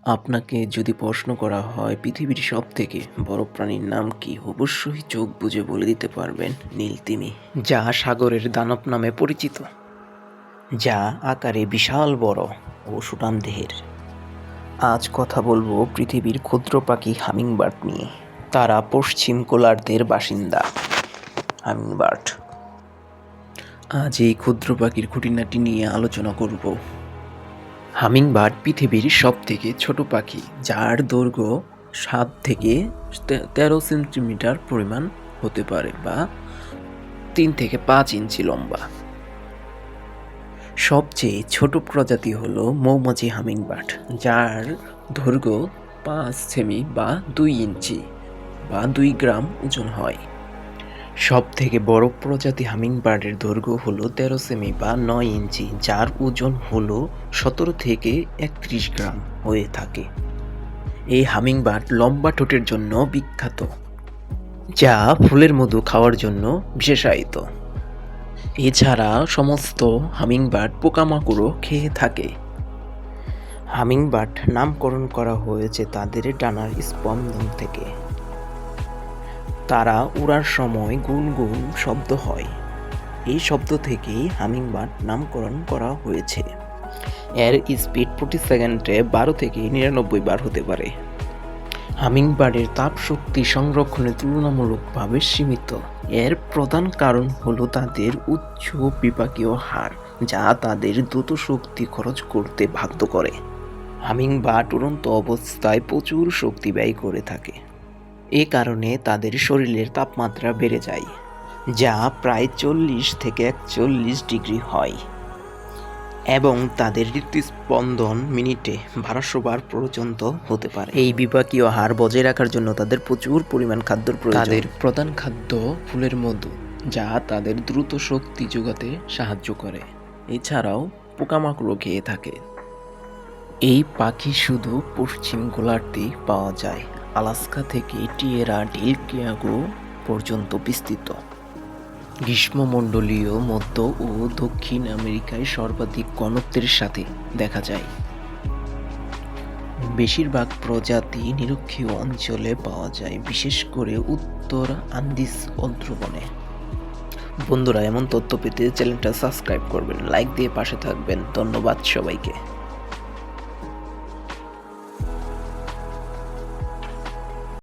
আপনাকে যদি প্রশ্ন করা হয় পৃথিবীর সবথেকে বড় প্রাণীর নাম কি, অবশ্যই চোখ বুজে বলে দিতে পারবেন নীলতিমি, যা সাগরের দানব নামে পরিচিত, যা আকারে বিশাল বড় ও সুঠাম দেহের। আজ কথা বলবো পৃথিবীর ক্ষুদ্র পাখি হামিংবার্ড নিয়ে। তারা পশ্চিম গোলার্ধের বাসিন্দা। হামিংবার্ড। আজ এই ক্ষুদ্র পাখির খুঁটিনাটি নিয়ে আলোচনা করব। হামিংবার্ড পৃথিবীর সবথেকে ছোট পাখি, যার দৈর্ঘ্য 7 থেকে 13 সেন্টিমিটার পরিমাণ হতে পারে বা 3 থেকে 5 ইঞ্চি লম্বা। সবচেয়ে ছোট প্রজাতি হলো মৌমাছি হামিংবার্ড, যার দৈর্ঘ্য 5 সেমি বা 2 ইঞ্চি বা 2 গ্রাম ওজন হয়। সব থেকে বড় প্রজাতি হামিংবার্ডের দৈর্ঘ্য হলো 13 সেমি বা 9 ইঞ্চি, যার ওজন হলো 17 থেকে 31 গ্রাম হয়ে থাকে। এই হামিংবার্ড লম্বা ঠোঁটের জন্য বিখ্যাত, যা ফুলের মধু খাওয়ার জন্য বিশেষায়িত। এছাড়া সমস্ত হামিংবার্ড পোকামাকড়ও খেয়ে থাকে। হামিংবার্ড নামকরণ করা হয়েছে তাদের ডানার স্পন্দন থেকে। তারা উড়ার সময় গুনগুন শব্দ হয়, এই শব্দ থেকেই হামিংবার্ড নামকরণ করা হয়েছে। এর স্পিড প্রতি সেকেন্ডে 12 থেকে 99 বার হতে পারে। হামিংবার্ডের তাপ শক্তি সংরক্ষণে তুলনামূলকভাবে সীমিত। এর প্রধান কারণ হলো তাদের উচ্চ বিপাকীয় হার, যা তাদের দ্রুত শক্তি খরচ করতে বাধ্য করে। হামিংবার্ড উড়ন্ত অবস্থায় প্রচুর শক্তি ব্যয় করে থাকে। এ কারণে তাদের শরীরের তাপমাত্রা বেড়ে যায়, যা প্রায় 40 থেকে 41 ডিগ্রি হয়, এবং তাদের হৃদস্পন্দন মিনিটে 1200 বার পর্যন্ত হতে পারে। এই বিপাকীয় হার বজায় রাখার জন্য তাদের প্রচুর পরিমাণ খাদ্যের প্রয়োজন। তাদের প্রধান খাদ্য ফুলের মধু, যা তাদের দ্রুত শক্তি যোগাতে সাহায্য করে। এছাড়াও পোকামাকড়ও খেয়ে থাকে। এই পাখি শুধু পশ্চিম গোলার্ধেই পাওয়া যায়, আলাস্কা থেকে টিয়েরা ডেল ফুয়েগো পর্যন্ত বিস্তৃত। গ্রীষ্মমণ্ডলীয় মধ্য ও দক্ষিণ আমেরিকায় সর্বাধিক ঘনত্বের সাথে দেখা যায়। বেশিরভাগ প্রজাতি নিরক্ষীয় অঞ্চলে পাওয়া যায়, বিশেষ করে উত্তর আন্দিজ অঞ্চলবনে। বন্ধুরা, এমন তথ্য পেতে চ্যানেলটা সাবস্ক্রাইব করবেন, লাইক দিয়ে পাশে থাকবেন। ধন্যবাদ সবাইকে।